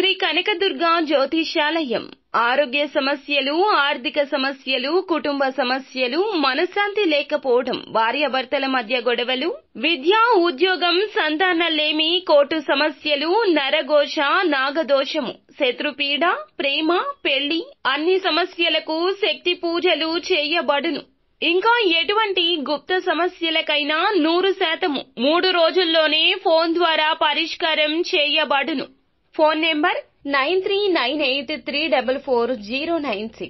శ్రీ కనకదుర్గ జ్యోతిషాలయం. ఆరోగ్య సమస్యలు, ఆర్థిక సమస్యలు, కుటుంబ సమస్యలు, మనశ్శాంతి లేకపోవడం, భార్యాభర్తల మధ్య గొడవలు, విద్య, ఉద్యోగం, సంతానలేమి, కోర్టు సమస్యలు, నరఘోష, నాగదోషము, శత్రుపీడ, ప్రేమ, పెళ్లి, అన్ని సమస్యలకు శక్తి పూజలు చేయబడును. ఇంకా ఎటువంటి గుప్త సమస్యలకైనా 100% 3 రోజుల్లోనే ఫోన్ ద్వారా పరిష్కారం చేయబడును. Phone number 9398344096.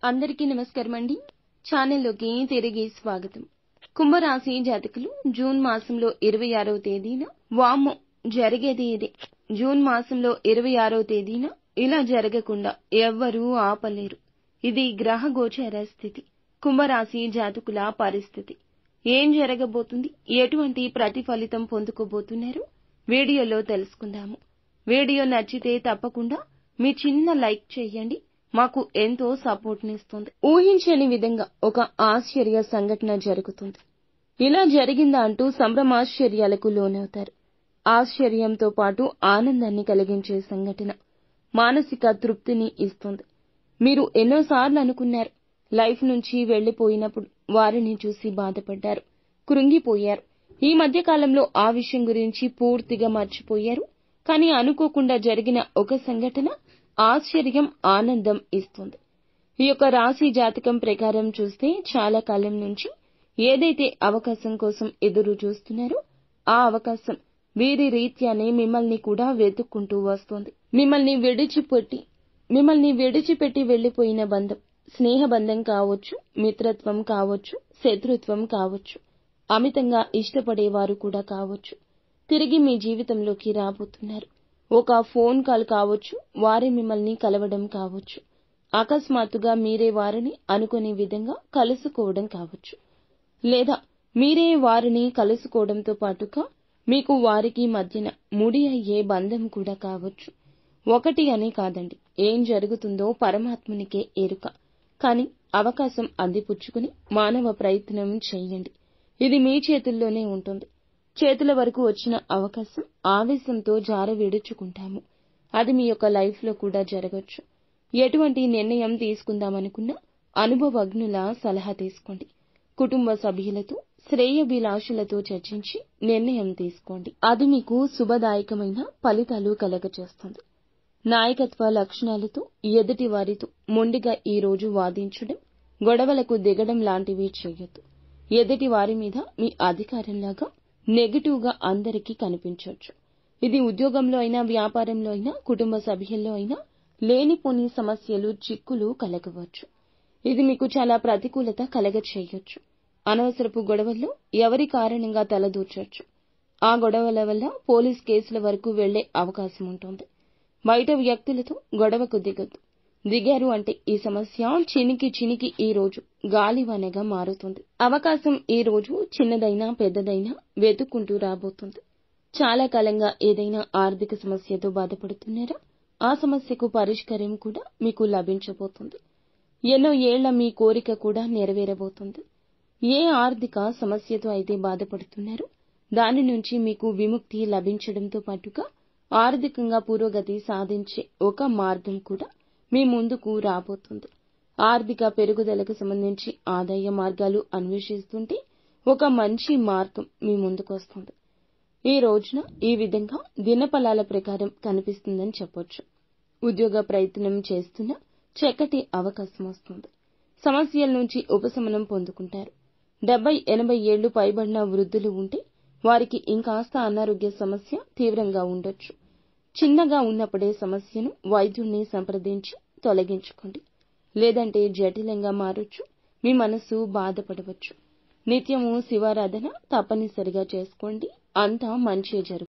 అందరికీ నమస్కారం అండి. ఛానల్లోకి తిరిగి స్వాగతం. కుంభరాశి జాతకులు జూన్ మాసంలో 26వ తేదీన వామ్మో జరిగేది ఇదే. జూన్ మాసంలో 26వ తేదీన ఇలా జరగకుండా ఎవ్వరూ ఆపలేరు. ఇది గ్రహ గోచర స్థితి. కుంభరాశి జాతకుల పరిస్థితి ఏం జరగబోతుంది, ఎటువంటి ప్రతిఫలితం పొందుకోబోతున్నారు వీడియోలో తెలుసుకుందాము. వీడియో నచ్చితే తప్పకుండా మీ చిన్న లైక్ చేయండి, మాకు ఎంతో సపోర్ట్నిస్తుంది. ఊహించని విధంగా ఒక ఆశ్చర్య సంఘటన జరుగుతుంది. ఇలా జరిగిందా అంటూ సంభ్రమాశ్చర్యాలకు లోనవుతారు. ఆశ్చర్యంతో పాటు ఆనందాన్ని కలిగించే సంఘటన మానసిక తృప్తిని ఇస్తుంది. మీరు ఎన్నోసార్లు అనుకున్నారు, లైఫ్ నుంచి వెళ్లిపోయినప్పుడు వారిని చూసి బాధపడ్డారు, కృంగిపోయారు. ఈ మధ్య కాలంలో ఆ విషయం గురించి పూర్తిగా మర్చిపోయారు. కానీ అనుకోకుండా జరిగిన ఒక సంఘటన ఆశ్చర్యం, ఆనందం ఇస్తుంది. ఈ యొక్క రాశి జాతకం ప్రకారం చూస్తే చాలా కాలం నుంచి ఏదైతే అవకాశం కోసం ఎదురు చూస్తున్నారో ఆ అవకాశం వీరి రీత్యానే మిమ్మల్ని కూడా వెతుక్కుంటూ వస్తోంది. మిమ్మల్ని విడిచిపెట్టి వెళ్లిపోయిన బంధం, స్నేహబంధం కావచ్చు, మిత్రత్వం కావచ్చు, శత్రుత్వం కావచ్చు, అమితంగా ఇష్టపడేవారు కూడా కావచ్చు, తిరిగి మీ జీవితంలోకి రాబోతున్నారు. ఒక ఫోన్ కాల్ కావచ్చు, వారే మిమ్మల్ని కలవడం కావచ్చు, అకస్మాత్తుగా మీరే వారిని అనుకునే విధంగా కలుసుకోవడం కావచ్చు, లేదా మీరే వారిని కలుసుకోవడంతో పాటుగా మీకు వారికి మధ్యన ముడి అయ్యే బంధం కూడా కావచ్చు. ఒకటి అని కాదండి, ఏం జరుగుతుందో పరమాత్మునికే ఎరుక. కానీ అవకాశం అందిపుచ్చుకుని మానవ ప్రయత్నం చేయండి. ఇది మీ చేతుల్లోనే ఉంటుంది. చేతుల వరకు వచ్చిన అవకాశం ఆవేశంతో జార విడుచుకుంటాము. అది మీ యొక్క లైఫ్ లో కూడా జరగచ్చు. ఎటువంటి నిర్ణయం తీసుకుందామనుకున్నా అనుభవజ్ఞుల సలహా తీసుకోండి. కుటుంబ సభ్యులతో, శ్రేయోభిలాషులతో చర్చించి నిర్ణయం తీసుకోండి. అది మీకు శుభదాయకమైన ఫలితాలు కలగచేస్తుంది. నాయకత్వ లక్షణాలతో ఎదుటి వారితో మొండిగా ఈ రోజు వాదించడం, గొడవలకు దిగడం లాంటివి చేయొద్దు. ఎదుటి వారి మీద మీ అధికారంలాగా నెగటివ్ గా అందరికీ కనిపించవచ్చు. ఇది ఉద్యోగంలో అయినా, వ్యాపారంలో అయినా, కుటుంబ సభ్యుల్లో అయినా లేనిపోని సమస్యలు, చిక్కులు కలగవచ్చు. ఇది మీకు చాలా ప్రతికూలత కలగచేయొచ్చు. అనవసరపు గొడవల్లో ఎవరి కారణంగా తలదూర్చొచ్చు. ఆ గొడవల వల్ల పోలీస్ కేసుల వరకు వెళ్లే అవకాశం ఉంటుంది. బయట వ్యక్తులతో గొడవకు దిగొద్దు. దిగారు అంటే ఈ సమస్య చినికి ఈ రోజు గాలివానగా మారుతుంది. అవకాశం ఈ రోజు చిన్నదైనా పెద్దదైనా వెతుక్కుంటూ రాబోతుంది. చాలా కాలంగా ఏదైనా ఆర్థిక సమస్యతో బాధపడుతున్నారా? ఆ సమస్యకు పరిష్కారం కూడా మీకు లభించబోతుంది. ఎన్నో ఏళ్ల మీ కోరిక కూడా నెరవేరబోతుంది. ఏ ఆర్థిక సమస్యతో అయితే బాధపడుతున్నారో దాని నుంచి మీకు విముక్తి లభించడంతో పాటుగా ఆర్థికంగా పురోగతి సాధించే ఒక మార్గం కూడా మీ ముందుకు రాబోతుంది. ఆర్థిక పెరుగుదలకు సంబంధించి ఆదాయ మార్గాలు అన్వేషిస్తుంటే ఒక మంచి మార్గం మీ ముందుకు వస్తుంది. ఈ రోజున ఈ విధంగా దినఫలాల ప్రకారం కనిపిస్తుందని చెప్పొచ్చు. ఉద్యోగ ప్రయత్నం చేస్తున్న చక్కటి అవకాశం వస్తుంది. సమస్యల నుంచి ఉపశమనం పొందుకుంటారు. 70-80 ఏళ్లు పైబడిన వృద్ధులు ఉంటే వారికి ఇంకాస్త అనారోగ్య సమస్య తీవ్రంగా ఉండొచ్చు. చిన్నగా ఉన్నప్పుడే సమస్యను వైద్యుణ్ణి సంప్రదించి తొలగించుకోండి. లేదంటే జటిలంగా మారొచ్చు. మీ మనసు బాధపడవచ్చు. నిత్యము శివారాధన తప్పనిసరిగా చేసుకోండి. అంతా మంచే జరుగుతుంది.